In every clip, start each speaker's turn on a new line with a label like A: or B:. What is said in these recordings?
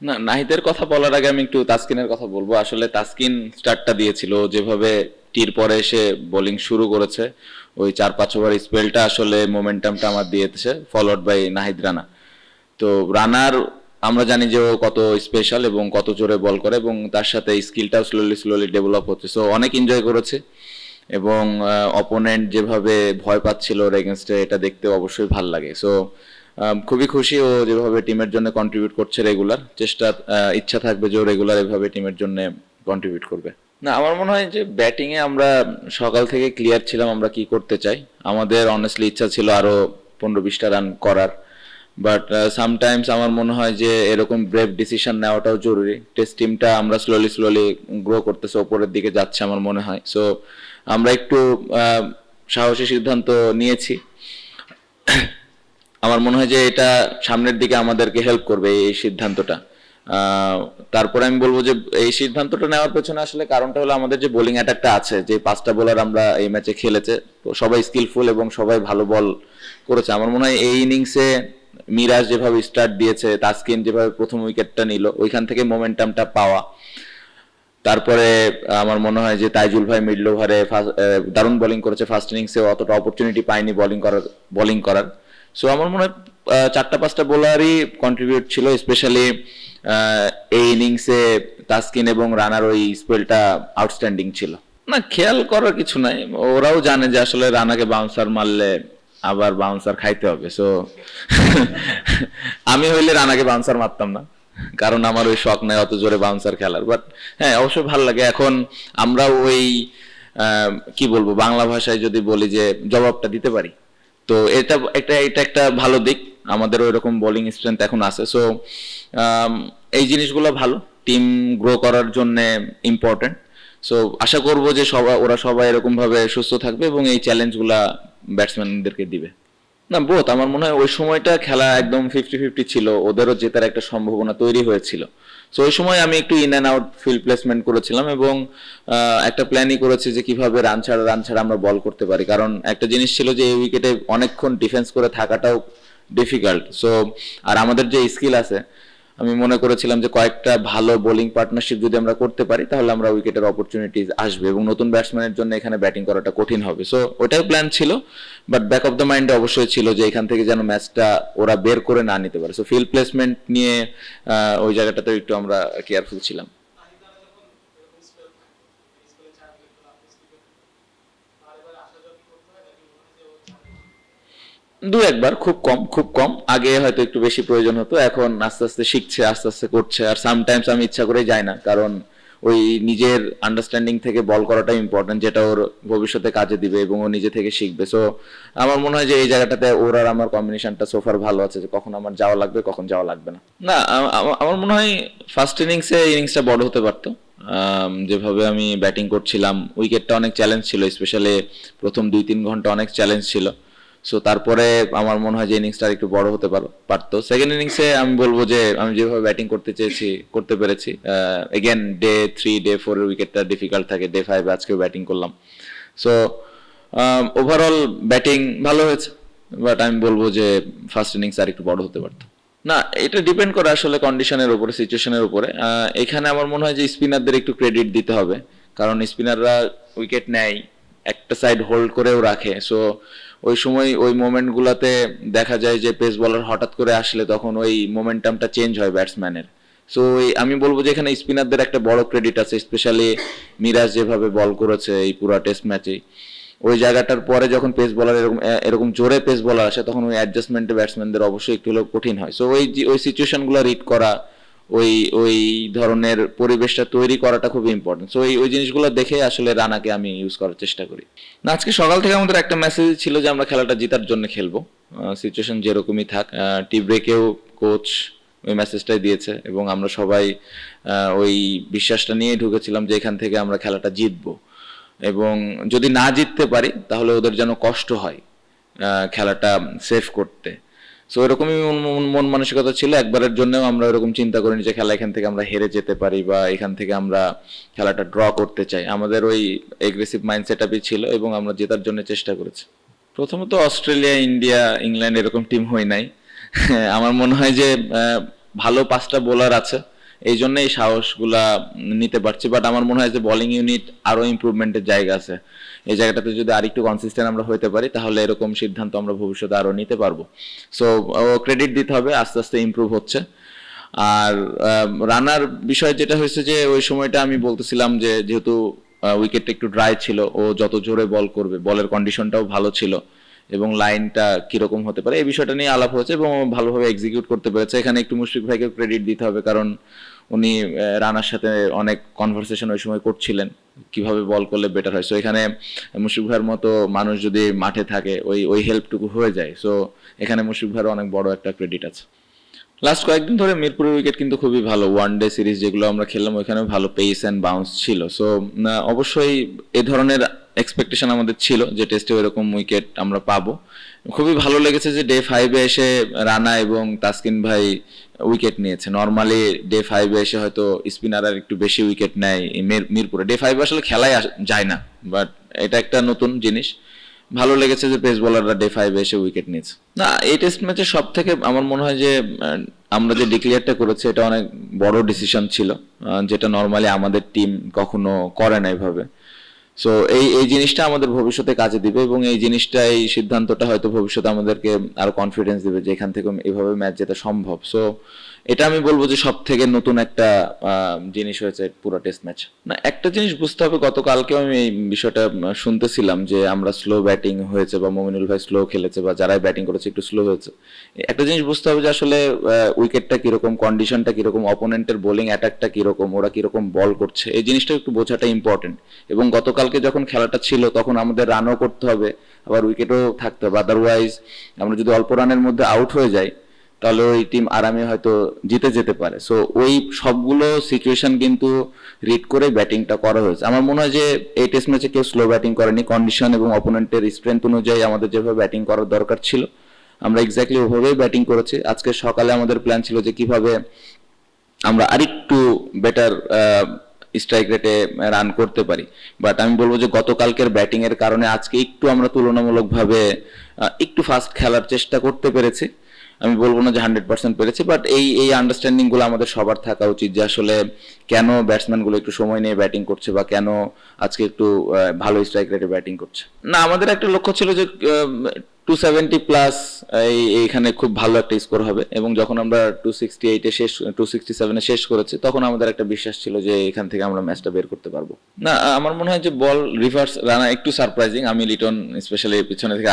A: না, নাহিদের কথা বলার আগে আমি একটু তাসকিনের কথা বলবো। আসলে তাসকিন স্টার্টটা দিয়েছিল, ও যেভাবে টির পরে এসে বোলিং শুরু করেছে, ওই 4-5 ওভার স্পেলটা আসলে মোমেন্টামটা আমার দিয়েছে, ফলোড বাই নাহিদ রানা। তো রানার আমরা জানি যে ও কত স্পেশাল এবং কত জোরে বল করে, এবং তার সাথে স্কিলটাও স্লোলি স্লোলি ডেভেলপ হচ্ছে। সো অনেক এনজয় করেছে, এবং অপোনেন্ট যেভাবে ভয় পাচ্ছিল ওর এগেনস্টে, এটা দেখতে অবশ্যই ভাল লাগে। সো খুবই খুশি ও যেভাবে টিমের জন্য কন্ট্রিবিউট করছে রেগুলার। ইচ্ছা থাকবে যে ও রেগুলার এভাবে টিমের জন্য কন্ট্রিবিউট করবে। না, আমার মনে হয় যে ব্যাটিংয়ে আমরা সকাল থেকে ক্লিয়ার ছিলাম আমরা কি করতে চাই। আমাদের অনেস্টলি ইচ্ছা ছিল আরো 15-20টা রান করার, বাট সামটাইমস আমার মনে হয় যে এরকম ব্রেভ ডিসিশন নেওয়াটাও জরুরি। টেস্ট টিমটা আমরা স্লোলি স্লোলি গ্রো করতেছে, ওপরের দিকে যাচ্ছে আমার মনে হয়। সো আমরা একটু সাহসী সিদ্ধান্ত নিয়েছি। আমার মনে হয় যে এটা সামনের দিকে আমাদেরকে হেল্প করবে এই সিদ্ধান্তটা। তারপরে আমি বলবো যে এই সিদ্ধান্তটা নেওয়ার পেছনে আসলে কারণটা হলো আমাদের যে বোলিং অ্যাটাকটা আছে, যে 5টা বোলার আমরা এই ম্যাচে খেলেছে, তো সবাই স্কিলফুল এবং সবাই ভালো বল করেছে। আমার মনে হয় এই ইনিংসে মিরাজ যেভাবে স্টার্ট দিয়েছে, তাসকিন যেভাবে প্রথম উইকেটটা নিল, ওইখান থেকে মোমেন্টামটা পাওয়া। তারপরে আমার মনে হয় যে তাইজুল ভাই মিডল ওভারে দারুণ বোলিং করেছে, ফার্স্ট ইনিংসে অতটা অপরচুনিটি পায়নি বোলিং করার। সো আমার মনে হয় 4-5টা বোলারই কন্ট্রিবিউট ছিল, স্পেশালি এই ইনিংসে তাসকিন এবং রানার ওই স্পেলটা আউটস্ট্যান্ডিং ছিল। না, খেয়াল করার কিছু নাই, ওরাও জানে যে আসলে রানাকে বাউন্সার মারলে আবার বাউন্সার খাইতে হবে। সো আমি হইলে রানাকে বাউন্সার মারতাম না, কারণ আমার ওই শখ নাই অত জোরে বাউন্সার খেলার। বাট হ্যাঁ, অবশ্যই ভালো লাগে। এখন আমরা ওই কি বলবো, বাংলা ভাষায় যদি বলি যে জবাবটা দিতে পারি, তো এটা একটা ভালো দিক। আমাদের ওই রকম বোলিং স্ট্রেংথ এখন আছে। সো এই জিনিসগুলো ভালো, টিম গ্রো করার জন্য ইম্পর্টেন্ট। সো আশা করব যে ওরা সবাই এরকম ভাবে সুস্থ থাকবে এবং এই চ্যালেঞ্জগুলা ব্যাটসম্যানদেরকে দিবে। না, বোথ। আমার মনে হয় ওই সময়টা খেলা একদম 50-50 ছিল, ওদেরও জেতার একটা সম্ভাবনা তৈরি হয়েছিল। সো ওই সময় আমি একটু in and out field placement করেছিলাম, এবং একটা প্ল্যানই করেছি যে কিভাবে রান ছাড়া আমরা বল করতে পারি। কারণ একটা জিনিস ছিল যে এই উইকেটে অনেকক্ষণ ডিফেন্স করে থাকাটাও ডিফিকাল্ট। সো আর আমাদের যে স্কিল আছে, আমি মনে করেছিলাম যে কয়েকটা ভালো বোলিং পার্টনারশিপ যদি আমরা করতে পারি, তাহলে আমরা উইকেটের অপরচুনিটিজ আসবে এবং নতুন ব্যাটসম্যানের জন্য এখানে ব্যাটিং করাটা কঠিন হবে। সো ওটাই প্ল্যান ছিল, বাট ব্যাক অফ দ্য মাইন্ডে অবশ্যই ছিল যে এখান থেকে যেন ম্যাচটা ওরা বের করে না নিতে পারে। সো ফিল্ড প্লেসমেন্ট নিয়ে ওই জায়গাটাতে একটু আমরা কেয়ারফুল ছিলাম। দু একবার, খুব কম খুব কম। আগে হয়তো একটু বেশি প্রয়োজন হতো, এখন আস্তে আস্তে শিখছে, আস্তে আস্তে করছে। আর সামটাইমস আমি ইচ্ছা করে যাই না, কারণ ওই নিজের আন্ডারস্ট্যান্ডিং থেকে বল করাটা ইম্পর্টেন্ট, যেটা ওর ভবিষ্যতে কাজে দিবে এবং ও নিজে থেকে শিখবে। সো আমার মনে হয় যে এই জায়গাটাতে ওর আর আমার কম্বিনেশনটা সোফার ভালো আছে, যে কখন আমার যাওয়া লাগবে কখন যাওয়া লাগবে না। না, আমার মনে হয় ফার্স্ট ইনিংসটা বড় হতে পারতো। যেভাবে আমি ব্যাটিং করছিলাম, উইকেটটা অনেক চ্যালেঞ্জ ছিল, স্পেশালি প্রথম 2-3 ঘন্টা অনেক চ্যালেঞ্জ ছিল। সো তারপরে আমার মনে হয় যে ইনিংসটা একটু বড় হতে পারতো। সেকেন্ড ইনিংসে আমি বলবো যে আমি যেভাবে ব্যাটিং করতে চেয়েছি করতে পেরেছি। এগেন ডে 3 ডে 4 এর উইকেটটা ডিফিকাল্ট থাকে, ডে 5 আজকেও ব্যাটিং করলাম। সো ওভারঅল ব্যাটিং ভালো হয়েছে, বাট আমি বলবো যে ফার্স্ট ইনিংস আর একটু বড় হতে পারতো। না, এটা ডিপেন্ড করে আসলে কন্ডিশনের উপরে, সিচুয়েশনের উপরে। এখানে আমার মনে হয় যে স্পিনারদের একটু ক্রেডিট দিতে হবে, কারণ স্পিনাররা উইকেট নেয়, একটা সাইড হোল্ড করেও রাখে। সো ওই সময় ওই মোমেন্টগুলোতে দেখা যায় যে পেস বলার হঠাৎ করে আসলে তখন ওই মোমেন্টামটা চেঞ্জ হয় ব্যাটসম্যানের। সো আমি বলবো যে এখানে স্পিনারদের একটা বড় ক্রেডিট আছে, স্পেশালি মিরাজ যেভাবে বল করেছে এই পুরো টেস্ট ম্যাচে। ওই জায়গাটার পরে যখন পেস বলার এরকম এরকম জোরে পেস বলার আসে, তখন ওই অ্যাডজাস্টমেন্টে ব্যাটসম্যানদের অবশ্যই একটু হলেও কঠিন হয়। সো ওই সিচুয়েশনগুলো রিড করা, ওই ওই ধরনের পরিবেশটা তৈরি করাটা খুব ইম্পর্টেন্ট। সো ওই জিনিসগুলো দেখে আসলে রানাকে আমি ইউজ করার চেষ্টা করি। না, আজকে সকাল থেকে আমাদের একটা মেসেজ ছিল যে আমরা খেলাটা জেতার জন্য খেলবো, সিচুয়েশন যেরকমই থাক। টি ব্রেকেও কোচ ওই মেসেজটাই দিয়েছে, এবং আমরা সবাই ওই বিশ্বাসটা নিয়ে ঢুকেছিলাম যে এখান থেকে আমরা খেলাটা জিতবো, এবং যদি না জিততে পারি তাহলে ওদের যেন কষ্ট হয় খেলাটা সেভ করতে। সো এরকমই মন মানসিকতা ছিল। একবারের জন্যও আমরা এরকম চিন্তা করিনি যে খেলা এখান থেকে আমরা হেরে যেতে পারি বা এখান থেকে আমরা খেলাটা ড্র করতে চাই। আমাদের ওই এগ্রেসিভ মাইন্ডসেট আপই ছিল, এবং আমরা জেতার জন্য চেষ্টা করেছি। প্রথমত অস্ট্রেলিয়া, ইন্ডিয়া, ইংল্যান্ড এরকম টিম হয় নাই। আমার মনে হয় যে ভালো 5টা বোলার আছে, এই জন্য এই সাহসগুলা নিতে পারছি। বাট আমার মনে হয় যে বোলিং ইউনিট আরো ইমপ্রুভমেন্টের জায়গা আছে। এই জায়গাটাতে যদি আরেকটু কনসিস্টেন্ট আমরা হইতে পারি তাহলে এরকম সিদ্ধান্ত আমরা ভবিষ্যতে আরো নিতে পারবো। সো ক্রেডিট দিতে হবে, আস্তে আস্তে ইমপ্রুভ হচ্ছে। আর রানার বিষয় যেটা হয়েছে যে ওই সময়টা আমি বলতেছিলাম যে যেহেতু উইকেটটা একটু ড্রাই ছিল, ও যত জোরে বল করবে, বলের কন্ডিশনটাও ভালো ছিল এবং লাইনটা কিরকম হতে পারে এই বিষয়টা নিয়ে আলাপ হয়েছে এবং ও ভালোভাবে এক্সিকিউট করতে পেরেছে। এখানে একটু মুশফিক ভাইকে ক্রেডিট দিতে হবে, কারণ উনি রানার সাথে অনেক কনভারসেশন ওই সময় করছিলেন কিভাবে বল করলে বেটার হয়। সো এখানে মুশফিক ভাইয়ের মতো মানুষ যদি মাঠে থাকে ওই ওই হেল্পটুকু হয়ে যায়। সো এখানে মুশফিক ভাইয়ের অনেক বড় একটা ক্রেডিট আছে। লাস্ট কয়েকদিন ধরে মিরপুরের উইকেট কিন্তু খুবই ভালো, ওয়ান ডে সিরিজ যেগুলো আমরা খেললাম ওইখানে ভালো পেস অ্যান্ড বাউন্স ছিল। সো অবশ্যই এ ধরনের এক্সপেকটেশন আমাদের ছিল যে টেস্টে এরকম উইকেট আমরা পাবো। খুবই ভালো লেগেছে যে ডে 5-এ এসে রানা এবং তাসকিন ভাই উইকেট নিয়েছে। নর্মালি ডে 5-এ এসে হয়তো স্পিনাররা একটু বেশি উইকেট নেয় মিরপুরে, ডে 5-এ আসলে খেলাই যায় না, বাট এটা একটা নতুন জিনিস। ভালো লেগেছে যে পেস বোলাররা ডে 5-এ এসে উইকেট নিয়েছে। না, এই টেস্ট ম্যাচে সব থেকে আমার মনে হয় যে আমরা যে ডিক্লেয়ারটা করেছি এটা অনেক বড় ডিসিশন ছিল, যেটা নর্মালি আমাদের টিম কখনো করে না এভাবে। সো এই এই জিনিসটা আমাদের ভবিষ্যতে কাজে দিবে এবং এই জিনিসটা, এই সিদ্ধান্তটা হয়তো ভবিষ্যতে আমাদেরকে আরো কনফিডেন্স দিবে যে এখান থেকে এইভাবে ম্যাচ জেতা সম্ভব। সো এটা আমি বলবো যে সব থেকে নতুন একটা জিনিস হয়েছে পুরো টেস্ট ম্যাচ। না, একটা জিনিস বুঝতে হবে, গতকালকেও আমি এই বিষয়টা শুনতেছিলাম যে আমরা স্লো ব্যাটিং হয়েছে বা মমিনুল ভাই স্লো খেলেছে বা যারাই ব্যাটিং করেছে একটু স্লো হয়েছে। একটা জিনিস বুঝতে হবে যে আসলে উইকেটটা কিরকম, কন্ডিশনটা কিরকম, অপোনেন্টের বোলিং অ্যাটাকটা কিরকম, ওরা কিরকম বল করছে, এই জিনিসটা একটু বোঝাটা ইম্পর্টেন্ট। এবং গতকালকে যখন খেলাটা ছিল তখন আমাদের রানও করতে হবে, আবার উইকেটও থাকতে হবে। আদারওয়াইজ আমরা যদি অল্প রানের মধ্যে আউট হয়ে যাই তাহলে ওই টিম আরামে হয়তো জিতে যেতে পারে। সো ওই সবগুলো সিচুয়েশন কিন্তু রিড করে ব্যাটিংটা করা হয়েছে। আমার মনে হয় যে এই টেস্ট ম্যাচে কেউ স্লো ব্যাটিং করেনি, কন্ডিশন এবং অপোনেন্টের স্ট্রেংথ অনুযায়ী আমাদের যেভাবে ব্যাটিং করার দরকার ছিল আমরা এক্স্যাক্টলি ওভাবেই ব্যাটিং করেছি। আজকে সকালে আমাদের প্ল্যান ছিল যে কিভাবে আমরা আরেকটু বেটার স্ট্রাইক রেটে রান করতে পারি। বাট আমি বলবো যে গতকালকের ব্যাটিং এর কারণে আজকে একটু আমরা তুলনামূলকভাবে একটু ফাস্ট খেলার চেষ্টা করতে পেরেছি। আমি বলবো না যে 100% পেরেছি, বাট এই এই আন্ডারস্ট্যান্ডিং গুলো আমাদের সবার থাকা উচিত যে আসলে কেন ব্যাটসম্যান গুলো একটু সময় নিয়ে ব্যাটিং করছে বা কেন আজকে একটু ভালো স্ট্রাইক রেটে ব্যাটিং করছে। না, আমাদের একটা লক্ষ্য ছিল যে 270 প্লাস এইখানে খুব ভালো একটা স্কোর হবে এবং যখন আমরা 268-এ শেষ 267-এ শেষ করেছি তখন আমাদের একটা বিশ্বাস ছিল যে এখান থেকে আমরা ম্যাচটা বের করতে পারবো। না, আমার মনে হয় যে বল রিভার্স রানা একটু সারপ্রাইজিং। আমি লিটন স্পেশালি পিছনে থেকে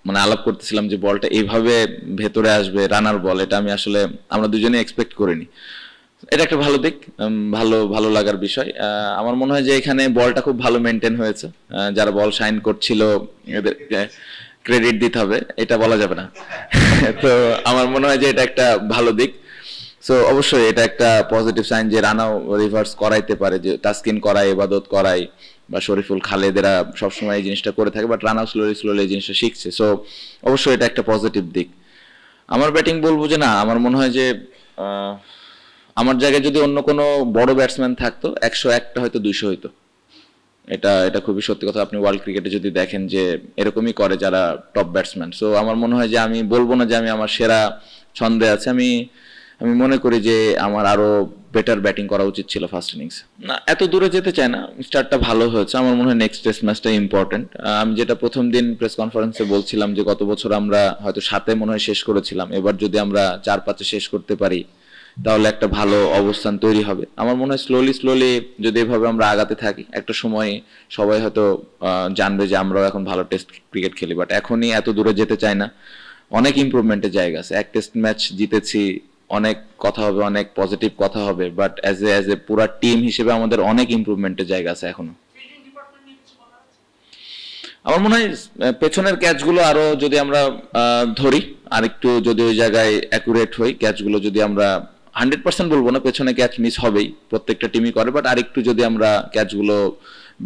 A: মানে আলাপ করতেছিলাম যে বলটা এইভাবে ভেতরে আসবে, রানার বল, এটা আমি আসলে আমরা দুজনে এক্সপেক্ট করিনি। এটা একটা ভালো দিক, ভালো ভালো লাগার বিষয়। আমার মনে হয় যে এখানে বলটা খুব ভালো মেনটেন হয়েছে। যারা বল শাইন করছিল এদের ক্রেডিট দিতে হবে, এটা বলা যাবে না। তো আমার মনে হয় যে এটা একটা ভালো দিক। সো অবশ্যই এটা একটা পজিটিভ সাইন যে রানাও রিভার্স করাইতে পারে, যে তাসকিন করায়, ইবাদত করায় বা শরীফুল খালেদেরা সবসময় এই জিনিসটা করে থাকে, বাট রানাও স্লোলি স্লোলি এই জিনিসটা শিখছে। সো অবশ্যই এটা একটা পজিটিভ দিক। আমার ব্যাটিং বলবো যে না, আমার মনে হয় যে আমার জায়গায় যদি অন্য কোনো বড় ব্যাটসম্যান থাকতো 101টা হয়তো 200 হইতো। এটা এটা খুবই সত্যি কথা। আপনি ওয়ার্ল্ড ক্রিকেটে যদি দেখেন যে এরকমই করে যারা টপ ব্যাটসম্যান। সো আমার মনে হয় যে আমি বলবো না যে আমি আমার সেরা ছন্দে আছে, আমি আমি মনে করি যে আমার আরো বেটার ব্যাটিং করা উচিত ছিল ফার্স্ট ইনিংস। না, এত দূরে যেতে চাই না, স্টার্টটা ভালো হয়েছে। আমার মনে হয় নেক্সট টেস্ট ম্যাচটা ইম্পর্টেন্ট। আমি যেটা প্রথম দিন প্রেস কনফারেন্সে বলছিলাম যে গত বছর আমরা হয়তো 7-এ মনে হয় শেষ করেছিলাম, এবার যদি আমরা 4-5-এ শেষ করতে পারি তাহলে একটা ভালো অবস্থান তৈরি হবে। আমার মনে হয় স্লোলি স্লোলি যদি এভাবে আমরা আগাতে থাকি একটা সময় সবাই হয়তো জানবে যে আমরাও এখন ভালো টেস্ট ক্রিকেট খেলি। বাট এখনই এত দূরে যেতে চাই না, অনেক ইমপ্রুভমেন্টের জায়গা আছে। এক টেস্ট ম্যাচ জিতেছি, অনেক কথা হবে, অনেক পজিটিভ কথা হবে, বাট অ্যাজ এ পুরা টিম হিসেবে আমাদের অনেক ইমপ্রুভমেন্টের জায়গা আছে এখনো। আমার মনে হয় পেছনের ক্যাচগুলো আরো যদি আমরা ধরি, আরেকটু যদি ওই জায়গায় অ্যাকুরেট হই, ক্যাচগুলো যদি আমরা 100% বলবো না, পেছনে ক্যাচ মিস হবেই, প্রত্যেকটা টিমই করে, বাট আরেকটু যদি আমরা ক্যাচগুলো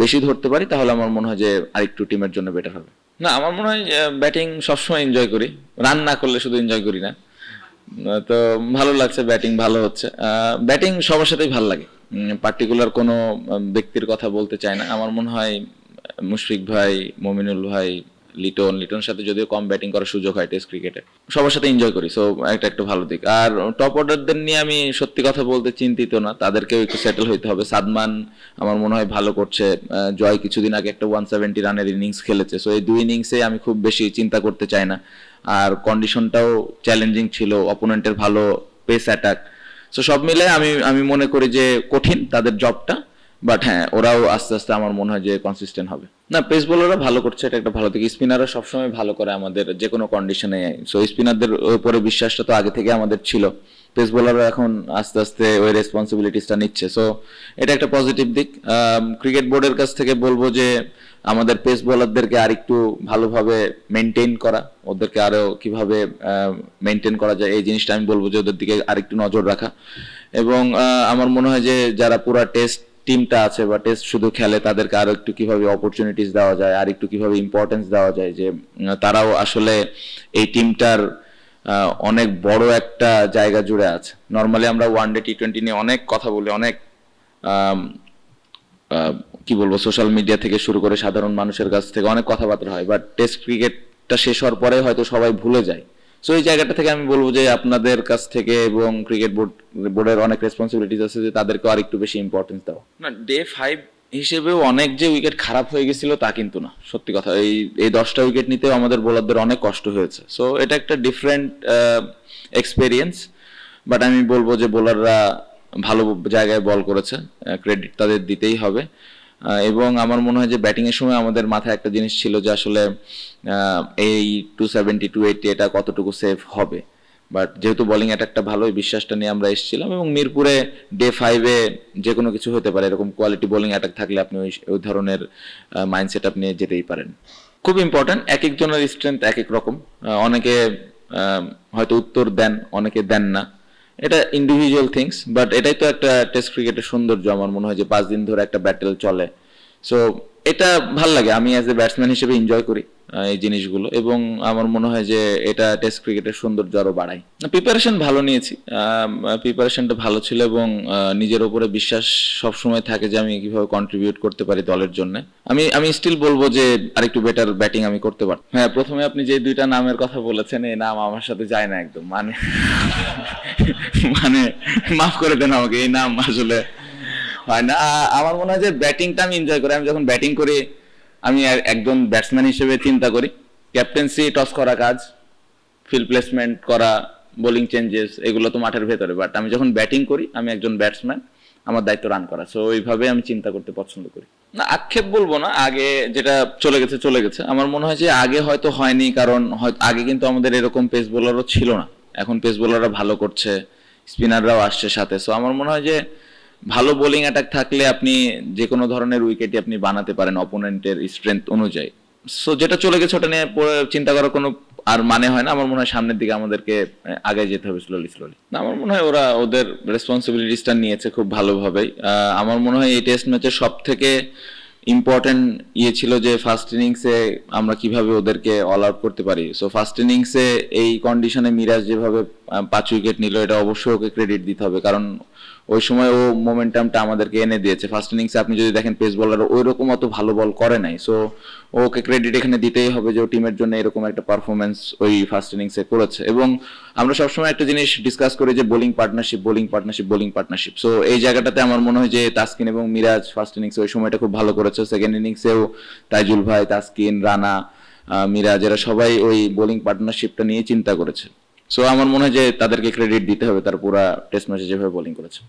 A: বেশি ধরতে পারি তাহলে আমার মনে হয় যে আরেকটু টিমের জন্য বেটার হবে। না, আমার মনে হয় ব্যাটিং সবসময় এনজয় করি, রান না করলে শুধু এনজয় করি না। তো ভালো লাগছে, ব্যাটিং ভালো হচ্ছে। ব্যাটিং সবার সাথেই ভালো লাগে, পার্টিকুলার কোনো ব্যক্তির কথা বলতে চাই না। আমার মনে হয় মুশফিক ভাই, মমিনুল ভাই লিটনের সাথে যদিও কম ব্যাটিং করার সুযোগ হয় টেস্ট ক্রিকেটে, সবার সাথে এনজয় করি, সো একটা ভালো দিক। আর টপ অর্ডারদের নিয়ে আমি সত্যি কথা বলতে চিন্তিত না, তাদেরকেও একটু সেটেল হইতে হবে। সাদমান আমার মনে হয় ভালো করছে, জয় কিছুদিন আগে একটা 170 রানের ইনিংস খেলেছে, সো এই দুই ইনিংসে আমি খুব বেশি চিন্তা করতে চাই না। আর কন্ডিশনটাও চ্যালেঞ্জিং ছিল, অপোনেন্টের ভালো পেস অ্যাটাক, সো সব মিলে আমি মনে করি যে কঠিন তাদের জবটা, বাট হ্যাঁ ওরাও আস্তে আস্তে আমার মনে হয় যে কনসিস্টেন্ট হবে। না, পেস বোলাররা ভালো করছে, এটা একটা ভালো দিক। স্পিনাররা সবসময় ভালো করে আমাদের যে কোনো কন্ডিশনে, সো স্পিনারদের উপরে বিশ্বাসটা তো আগে থেকে আমাদের ছিল, পেস বোলাররা এখন আস্তে আস্তে ওই রেসপন্সিবিলিটিসটা নিচ্ছে, সো এটা একটা পজিটিভ দিক। ক্রিকেট বোর্ডের কাছ থেকে বলবো যে আমাদের পেস বোলারদেরকে আরেকটু ভালোভাবে মেনটেন করা, ওদেরকে আরো কিভাবে মেনটেন করা যায় এই জিনিসটা আমি বলবো যে ওদের দিকে আরেকটু নজর রাখা। এবং আমার মনে হয় যে যারা পুরা টেস্ট টিমটা আছে বা টেস্ট শুধু খেলে তাদেরকে আরো একটু কিভাবে অপরচুনিটিস দেওয়া যায়, আর একটু কিভাবে ইম্পর্টেন্স দেওয়া যায়, যে তারাও আসলে এই টিমটার অনেক বড় একটা জায়গা জুড়ে আছে। নর্মালি আমরা ওয়ানডে টি-20 নিয়ে অনেক কথা বলি, অনেক কি বলবো সোশ্যাল মিডিয়া থেকে শুরু করে সাধারণ মানুষের কাছ থেকে অনেক কথাবার্তা হয়, বাট টেস্ট ক্রিকেটটা শেষ হওয়ার পরে হয়তো সবাই ভুলে যায়। সো এই জায়গাটা থেকে আমি বলবো যে আপনাদের কাছ থেকে এবং ক্রিকেট বোর্ডের অনেক রেসপন্সিবিলিটিস আছে যে তাদেরকে আর একটু বেশি ইম্পর্টেন্স দাও। না, ডে 5 হিসেবেও অনেক যে উইকেট খারাপ হয়ে গেছিল তা কিন্তু না, সত্যি কথা। এই 10টা উইকেট নিতেও আমাদের বোলারদের অনেক কষ্ট হয়েছে, সো এটা একটা ডিফারেন্ট এক্সপেরিয়েন্স। বাট আমি বলবো যে বোলাররা ভালো জায়গায় বল করেছে, ক্রেডিট তাদের দিতেই হবে। এবং আমার মনে হয় যে ব্যাটিং এর সময় আমাদের মাথায় একটা জিনিস ছিল যে আসলে এই 270 280 এটা কতটুকু সেফ হবে, বাট যেহেতু বোলিং অ্যাটাকটা ভালো, এই বিশ্বাসটা নিয়ে আমরা এসেছিলাম। এবং মিরপুরে ডে 5-এ যে কোনো কিছু হতে পারে, এরকম কোয়ালিটি বোলিং অ্যাটাক থাকলে আপনি ওই ধরনের মাইন্ডসেট আপনি যেতেই পারেন। খুব ইম্পর্টেন্ট, এক একজনের স্ট্রেংথ এক এক রকম, অনেকে হয়তো উত্তর দেন, অনেকে দেন না, এটা ইন্ডিভিজুয়াল থিংস। বাট এটাই তো একটা টেস্ট ক্রিকেটের সৌন্দর্য আমার মনে হয়, যে 5 দিন ধরে একটা ব্যাটেল চলে, সো এটা ভাল লাগে। আমি অ্যাজ এ ব্যাটসম্যান হিসেবে এনজয় করি এই জিনিসগুলো, এবং আমার মনে হয় যে এটা টেস্ট ক্রিকেটের সৌন্দর্য আরো বাড়ায়। প্রিপারেশন ভালো নিয়েছি, প্রিপারেশনটা ভালো ছিল, এবং নিজের উপরে বিশ্বাস সবসময় থাকে যে আমি কিভাবে কন্ট্রিবিউট করতে পারি দলের জন্য। আমি স্টিল বলবো যে আরেকটু বেটার ব্যাটিং আমি করতে পারতাম। হ্যাঁ, প্রথমে আপনি যে দুইটা নামের কথা বলেছেন, এই নাম আমার সাথে যায় না একদম, মানে মাফ করে দেন আমাকে, এই নাম আসলে হয় না। আমার মনে হয় যে ব্যাটিংটা আমি এনজয় করি, আমি যখন ব্যাটিং করি আমি একজন ব্যাটসম্যান হিসেবে চিন্তা করি ক্যাপ্টেন্সি, টস করা কাজ, ফিল্ড প্লেসমেন্ট করা, বোলিং চেঞ্জেস, এগুলো তো মাঠের ভেতরে, বাট আমি যখন ব্যাটিং করি আমি একজন ব্যাটসম্যান, আমার দায়িত্ব রান করা, সো ওইভাবে আমি চিন্তা করতে পছন্দ করি। না, আক্ষেপ বলবো না, আগে যেটা চলে গেছে চলে গেছে। আমার মনে হয় যে আগে হয়তো হয়নি, কারণ হয়তো আগে কিন্তু আমাদের এরকম পেস বোলারও ছিল না, এখন পেস বোলাররা ভালো করছে, স্পিনাররাও আসছে সাথে, সো আমার মনে হয় যে ভালো বোলিং অ্যাটাক থাকলে আপনি যে কোনো ধরনের উইকেটই আপনি বানাতে পারেন অপোনেন্টের স্ট্রেংথ অনুযায়ী। সো যেটা চলে গেছে ওটা নিয়ে চিন্তা করার কোনো আর মানে হয় না। আমার মনে হয় সামনের দিকে আমাদেরকে আগে যেতে হবে স্লোলি। না, আমার মনে হয় ওরা ওদের রেসপন্সিবিলিটিসটা নিয়েছে খুব ভালোভাবেই। আমার মনে হয় এই টেস্ট ম্যাচের সব থেকে ইম্পর্টেন্ট ছিল যে ফার্স্ট ইনিংসে আমরা কিভাবে ওদেরকে অল আউট করতে পারি। সো ফার্স্ট ইনিংসে এই কন্ডিশনে মিরাজ যেভাবে 5 উইকেট নিল, এটা অবশ্যই ওকে ক্রেডিট দিতে হবে, কারণ ওই সময় ও মোমেন্টামটা আমাদেরকে এনে দিয়েছে। ফার্স্ট ইনিংসে আপনি যদি দেখেন পেস বোলার ওই রকম অত ভালো বল করে নাই, সো ওকে ক্রেডিট এখানে দিতেই হবে যে ও টিমের জন্য এরকম একটা পারফরমেন্স ওই ফার্স্ট ইনিংসে করেছে। এবং আমরা সবসময় একটা জিনিস ডিসকাস করি যে বোলিং পার্টনারশিপ, সো এই জায়গাটাতে আমার মনে হয় যে তাসকিন এবং মিরাজ ফার্স্ট ইনিংসে ওই সময়টা খুব ভালো করেছে। সেকেন্ড ইনিংসেও তাইজুল ভাই, তাসকিন, রানা, মিরাজ, এরা সবাই ওই বোলিং পার্টনারশিপটা নিয়ে চিন্তা করেছে। সো আমার মনে হয় যে তাদেরকে ক্রেডিট দিতে হবে তার পুরা টেস্ট ম্যাচে যেভাবে বোলিং করেছে।